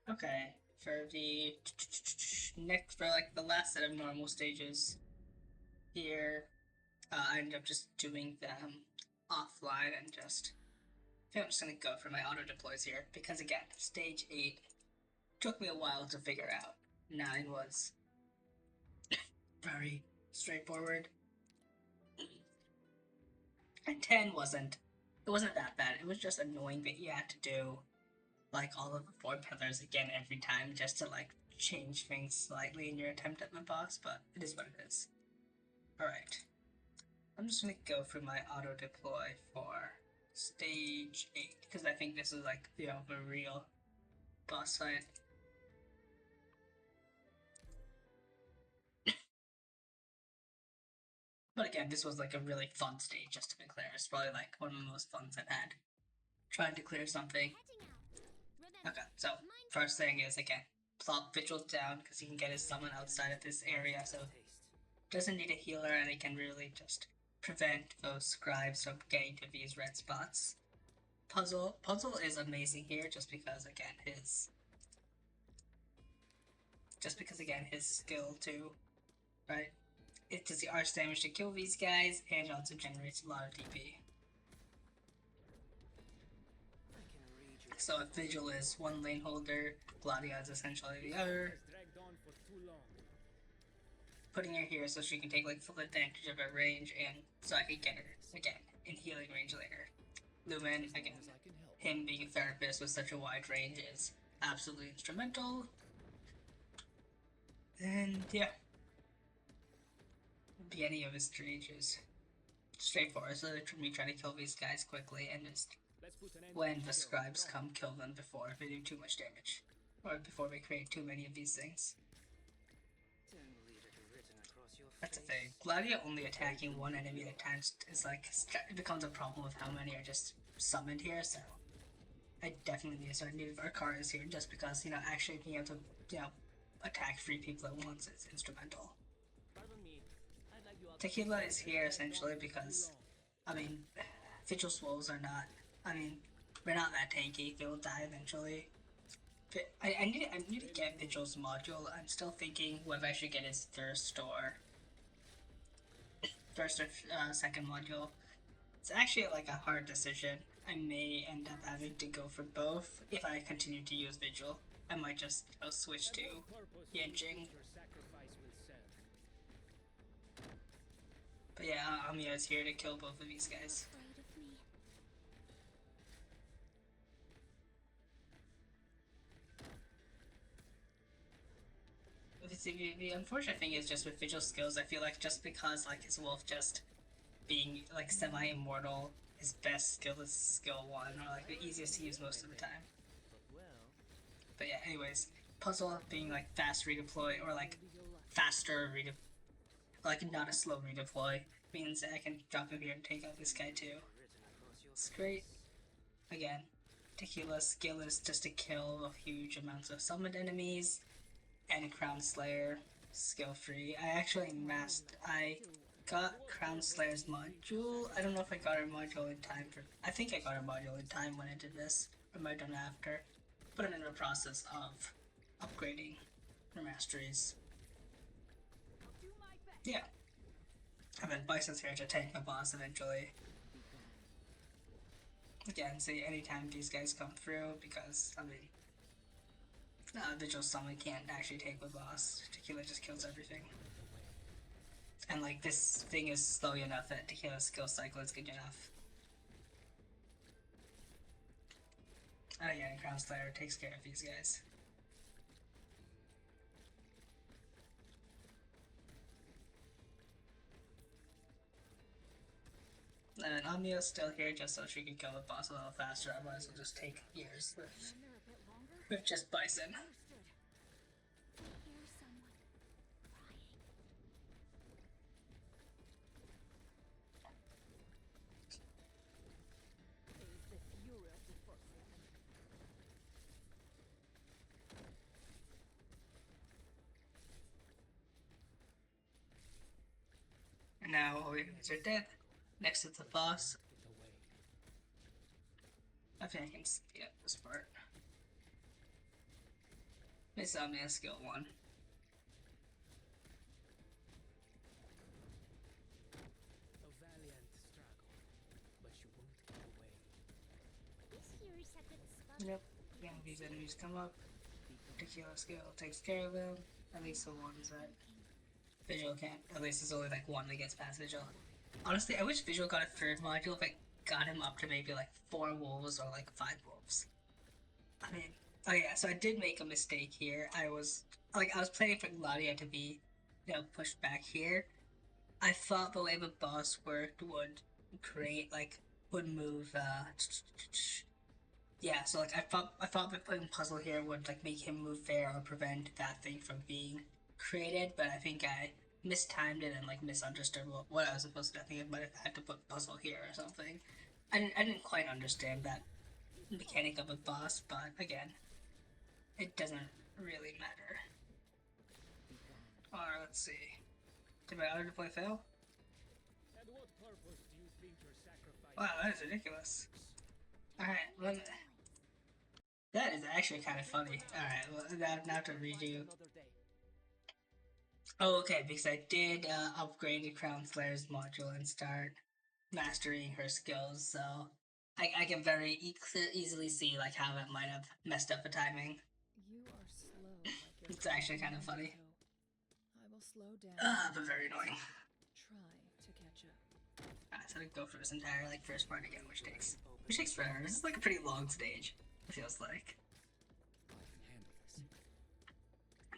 Okay, for the next, for like the last set of normal stages here, I ended up just doing them offline and just. I think I'm just gonna go for my auto deploys here because again, stage 8 took me a while to figure out. 9 was very straightforward, and 10 wasn't. It wasn't that bad. It was just annoying that you had to do like all of the 4 pillars again every time just to like change things slightly in your attempt at the boss, but it is what it is. Alright. I'm just gonna go through my auto deploy for stage 8 because I think this is like the real boss fight. But again, this was like a really fun stage, just to be clear. It's probably like one of the most fun I've had. Trying to clear something. Okay, so first thing is again, plop Vigil down because he can get his summon outside of this area, so doesn't need a healer and it can really just prevent those scribes from getting to these red spots. Puzzle is amazing here just because again his skill too, right? It does the arch damage to kill these guys and also generates a lot of DP. So if Vigil is one lane holder, Gladia is essentially the other. Putting her here so she can take like full advantage of her range and so I can get her again in healing range later. Lumen, again, him being a therapist with such a wide range is absolutely instrumental. And yeah, be any of his ranges. Straightforward, so they're me trying to kill these guys quickly and just when the scribes come, kill them before they do too much damage. Or before they create too many of these things. That's the thing. Gladia only attacking one enemy at a time is like, it becomes a problem with how many are just summoned here, so I definitely need to start needing Varkaras here just because, actually being able to, attack 3 people at once is instrumental. Tequila is here essentially because, I mean, Vigil Swolls are not, they're not that tanky, they will die eventually. I need to get Vigil's module. I'm still thinking whether I should get his first or second module. It's actually like a hard decision. I may end up having to go for both if I continue to use Vigil. I might just switch to Yanjing. But yeah, Amiya is here to kill both of these guys. The unfortunate thing is just with Vigil skills, I feel like just because like his wolf just being like semi-immortal, his best skill is skill 1, or like the easiest to use most of the time. But yeah, anyways, puzzle being like fast redeploy or like faster redeploy, like not a slow redeploy, means I can drop him here and take out this guy too. It's great. Again, Tequila's skill is just to kill huge amounts of summoned enemies, and Crown Slayer skill free. I got Crown Slayer's module. I don't know if I got her module in time for. I think I got her module in time when I did this, or might have done after. But I'm in the process of upgrading her masteries. Yeah. And then Bison's here to tank the boss eventually. Again, see, anytime these guys come through, because, Vigil Summon can't actually take the boss. Tequila just kills everything. And like this thing is slow enough that Tequila's skill cycle is good enough. Oh yeah, and Crown Slayer takes care of these guys. And Amiya's still here just so she can kill the boss a little faster, otherwise it'll just take years with just Bison. And now all the enemies are dead. Next is the boss. I think I can speed up this part. Miss Omnia skill 1. A valiant struggle, but you won't get away. This here is a good spot. Yep. Yeah, these enemies come up. Tequila skill takes care of them. At least the ones that Visual can't. At least there's only like one that gets past Visual. Honestly, I wish Visual got a third module if I got him up to maybe like 4 wolves or like 5 wolves. I mean, oh yeah, so I did make a mistake here. I was planning for Gladia to be, pushed back here. I thought the way the boss worked would would move, yeah, so like I thought that putting puzzle here would like make him move there or prevent that thing from being created, but I think I mistimed it and like misunderstood what I was supposed to do. I think I might have had to put puzzle here or something. I didn't quite understand that mechanic of a boss, but again, it doesn't really matter. Alright, let's see. Did my auto deploy fail? And what purpose do you think your sacrifice? Wow, that is ridiculous. Alright, that is actually kind of funny. Alright, well, now to redo. Oh, okay, because I did upgrade the Crown Slayer's module and start mastering her skills, so I can very easily see like how that might have messed up the timing. You are slow. Like your It's actually kind of funny. I will slow down. But very annoying. Try to catch up. Alright, so I go for this entire like first part again, which takes forever. This is like a pretty long stage, it feels like.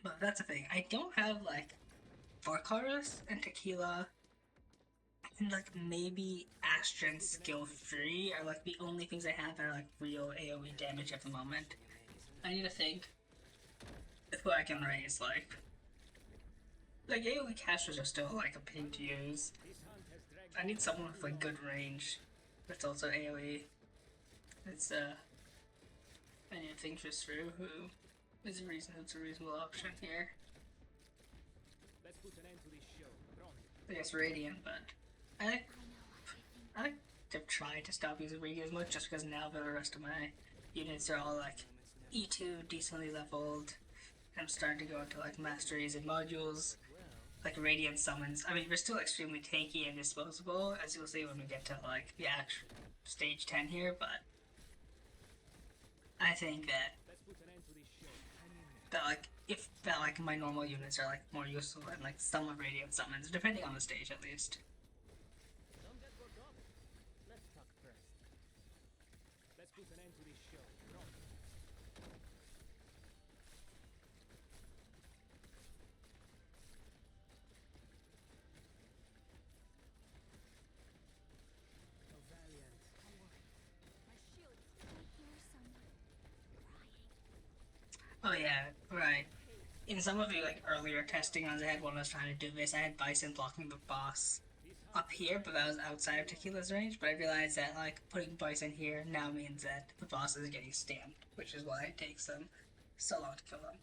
But that's the thing. I don't have like Vorkaris and Tequila and like maybe Astron skill 3 are like the only things I have that are like real AoE damage at the moment. I need to think if what I can raise like AoE casters are still like a pain to use. I need someone with like good range that's also AoE. It's I need to think this through who is a reasonable option here. Let's put an end to this show. I guess Radiant, but I like to try to stop using Radiant as much just because now the rest of my units are all like E2 decently leveled. I'm starting to go into like masteries and modules, like Radiant summons. I mean, we're still extremely tanky and disposable, as you'll see when we get to like the actual stage 10 here, but I think that my normal units are like more useful than like some of Radiant summons, depending on the stage at least. Don't get worked up. Let's talk first. Let's put an end to this show. A valiant. My shield. I hear someone crying. Oh yeah, right. In some of the like earlier testing runs I had when I was trying to do this, I had Bison blocking the boss up here, but that was outside of Tequila's range. But I realized that like putting Bison here now means that the boss is getting stamped, which is why it takes them so long to kill them.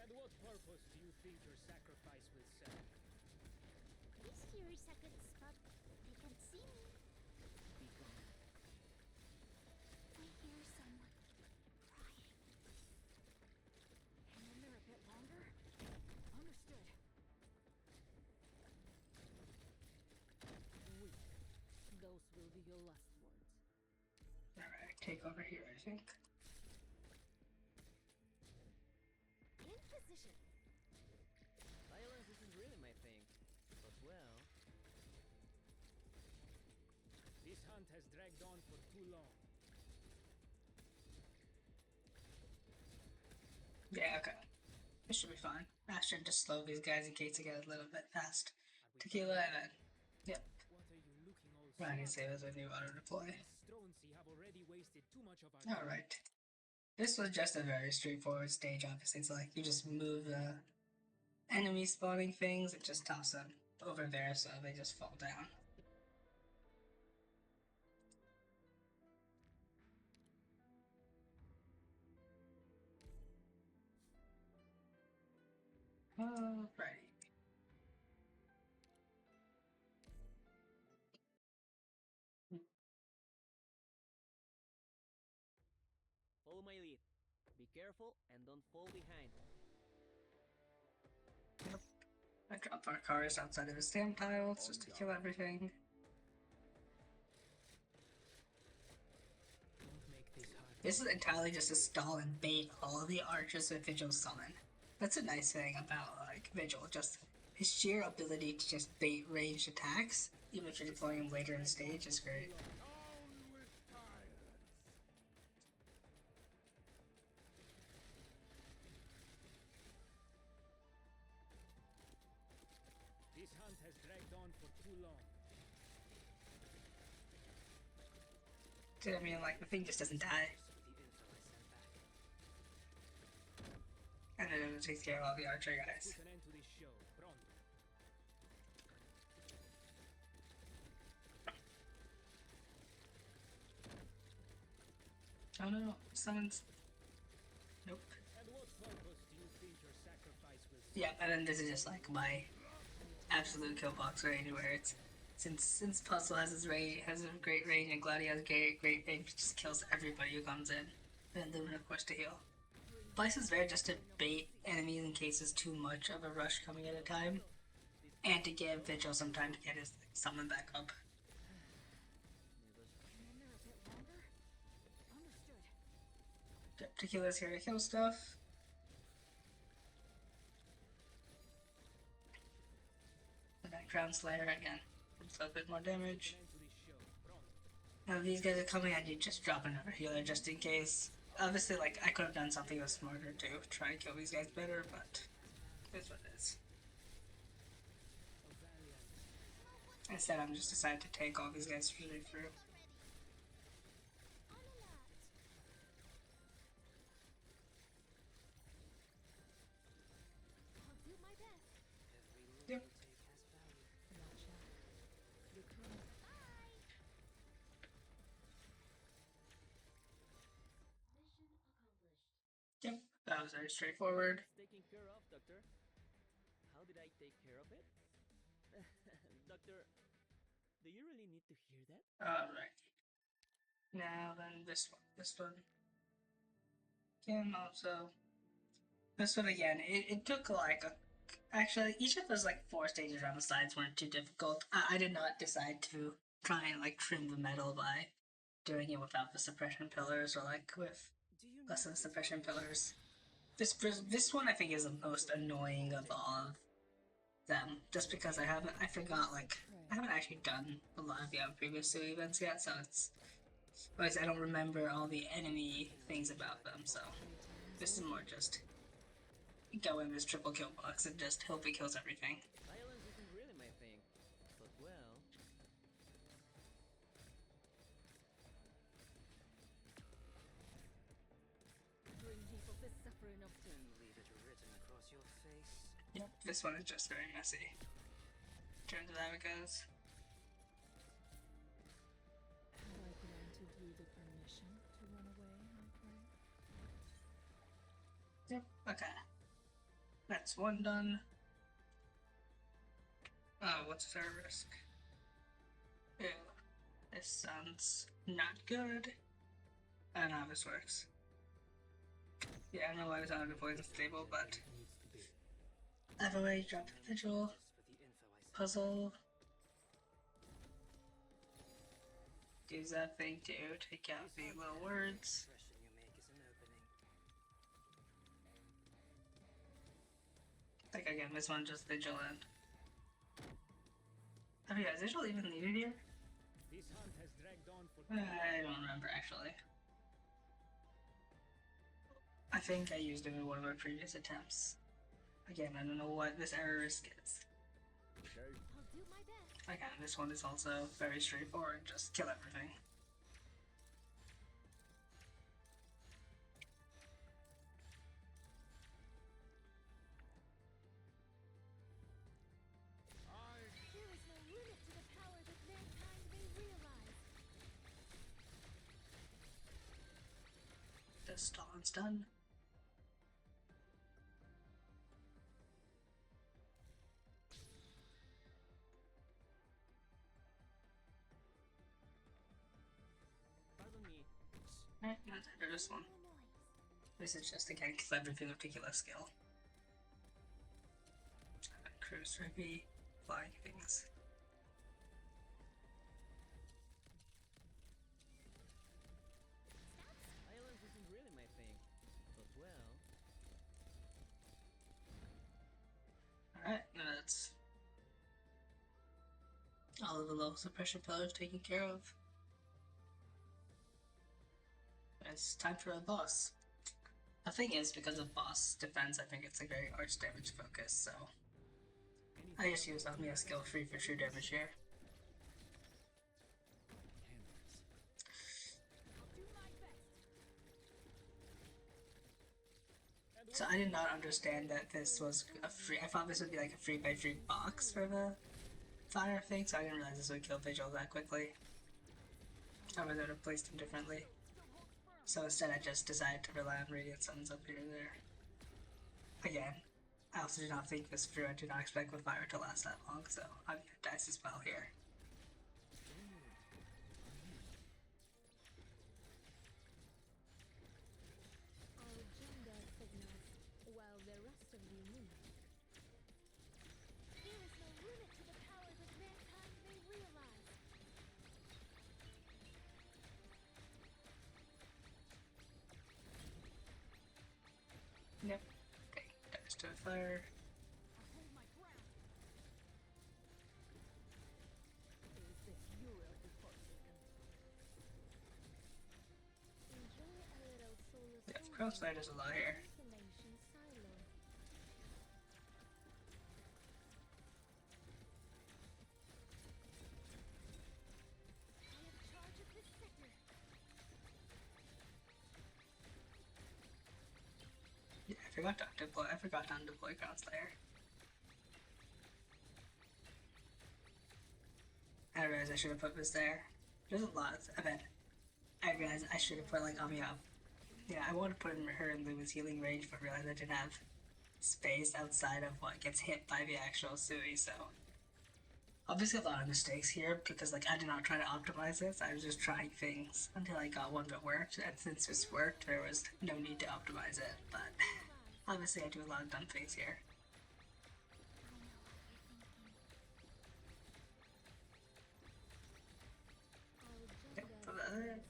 And what purpose do you think your sacrifice will serve? This here is a good spot. They can see me. Be gone. I hear someone crying. Hang in there a bit longer. Understood. Weak. Those will be your last words. Alright, take over here, I think. In position. Violence isn't really my thing, but well, This hunt has dragged on for too long. Yeah, okay. This should be fine. I should just slow these guys in case they get a little bit past Tequila and then, yep. What are you looking all Running save as a new auto deploy. Stronzi have already wasted too much of our Alright. This was just a very straightforward stage, obviously. It's like you just move the enemy spawning things and just toss them over there so they just fall down. Alrighty. full my lead. Be careful and don't fall behind. I drop our cars outside of the stand piles just to kill everything. Don't make this hard. This is entirely just a stall and bait all of the archers with Vigil summon. That's a nice thing about like Vigil, just his sheer ability to just bait ranged attacks, even if you're deploying him later in the stage, is great. This hunt has dragged on for too long. I mean, like, the thing just doesn't die. And then it takes care of all the archer guys. Put an end to this show. Pronto. Oh no, someone's... Nope. And what purpose do you think your sacrifice will serve? Yeah, and then this is just like my absolute kill box range where it's... Since Puzzle has his has a great range and Gladi has a great range, it just kills everybody who comes in. And Lumen, of course, to heal. Vice is there just to bait enemies in case there's too much of a rush coming at a time, and to give Vigil some time to get his summon back up. Understood. Tequila's here to kill stuff. And then Crown Slayer again. It's a bit more damage. Put an end to this show. Pronto. Now if these guys are coming, I need just drop another healer just in case. Obviously, like, I could have done something that was smarter to try and kill these guys better, but it's what it is. Instead, I'm just decided to take all these guys straight through. On alert. I'll do my best. Yep. Watch out. You're coming. Bye. Mission accomplished. Yep, that was very straightforward. It's taken care of, Doctor. How did I take care of it? Doctor, do you really need to hear that? Alright. Now then, this one. Again, also. This one again, it took like actually, each of those like 4 stages around the sides weren't too difficult. I did not decide to try and like trim the metal by doing it without the suppression pillars or like with Do you less know of the this suppression one? pillars. This one I think is the most annoying of all of them, just because I haven't actually done a lot of the other previous 2 events yet, so it's because I don't remember all the enemy things about them, so this is more just go in this triple kill box and just hope it kills everything. Violence isn't really my thing, but well. Bring people to suffer enough to. Leave it written across your face. Yep, this one is just very messy. Turns out how it goes. Have I granted you the permission to run away, my prey? Yep, okay. That's one done. Oh, what's our risk? Ew. This sounds not good. I don't know how this works. Yeah, I don't know why I was on the poison stable, but FOA, drop vigil, puzzle. Use that thing to take out the little words. Like again, this one just vigilant. Oh yeah, is vigil even needed here? This hunt has dragged on for too long. I don't remember actually. I think I used it in one of my previous attempts. Again, I don't know what this error risk is. I'll do my best. Again, this one is also very straightforward, just kill everything. There is no limit to the power that mankind may realize. The Stalin's done. Pardon me. Alright, let's enter this one. No noise. This is just again clever particular skill. Cruise heavy flying things. Violence isn't really my thing, but well. Alright, that's all of the low suppression pillars taken care of. It's time for a boss. The thing is, because of boss defense, I think it's a very arch damage focus, so I just use Omnia skill free for true damage here. So I did not understand that this was a free. I thought this would be like a 3x3 box for the fire thing, so I didn't realize this would kill Vigil that quickly. I would have placed him differently. So instead I just decided to rely on Radiant Suns up here and there. Again, I also did not think this through. I did not expect the fire to last that long, so I'm gonna dice as well here. Our agenda signals while the rest of you move. There is no limit to the power that mankind may realize. Yep. Okay, dice to the fire. I'll hold my ground. Is this Europe before second? Enjoy a little solar Yeah, soothing crossfire does a lot here. information silo. I have charge of this sector. Yeah, I forgot to deploy. I forgot to undeploy Crownslayer. I realized I should have put this there. There's a lot. I realized I should have put like Ami up. Yeah, I wanted to put her in Lumen's healing range, but realized I didn't have space outside of what gets hit by the actual Sui. So obviously a lot of mistakes here because like I did not try to optimize this. I was just trying things until I got one that worked, and since this worked, there was no need to optimize it. But obviously, I do a lot of dumb things here. Our Yep, agenda for the other,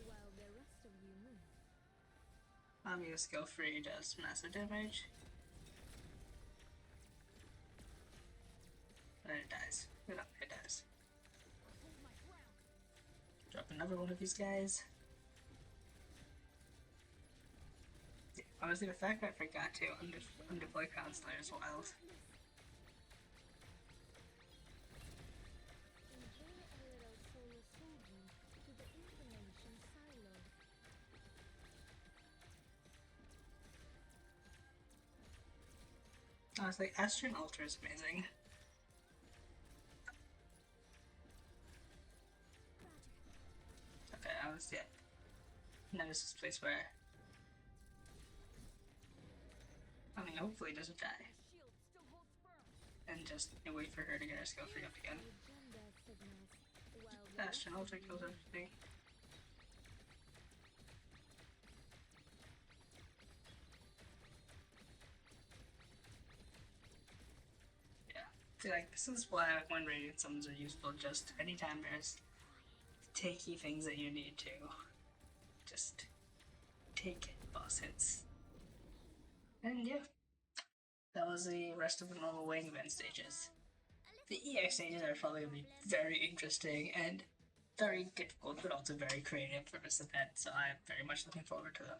While the rest of you move. Ami skill free does massive damage. And it dies. No, it dies. I'll hold my ground. Drop another one of these guys. Yeah, honestly, the fact that I forgot to undeploy Crownslayer is wild. Enjoy a little solar soothing to the information silo. Honestly, Astron Altar is amazing. Okay, I was, yeah. Now this is a place where I mean, hopefully it doesn't die. Shield still holds firm. And just wait for her to get her skill free up again. Agenda signals while the rest Astron Altar kills everything. Yeah. See, like, this is why when Radiant Summons are useful, just anytime there's takey things that you need to. Just take boss hits. And yeah, that was the rest of the normal wing event stages. The EX stages are probably going to be very interesting and very difficult, but also very creative for this event, so I'm very much looking forward to them.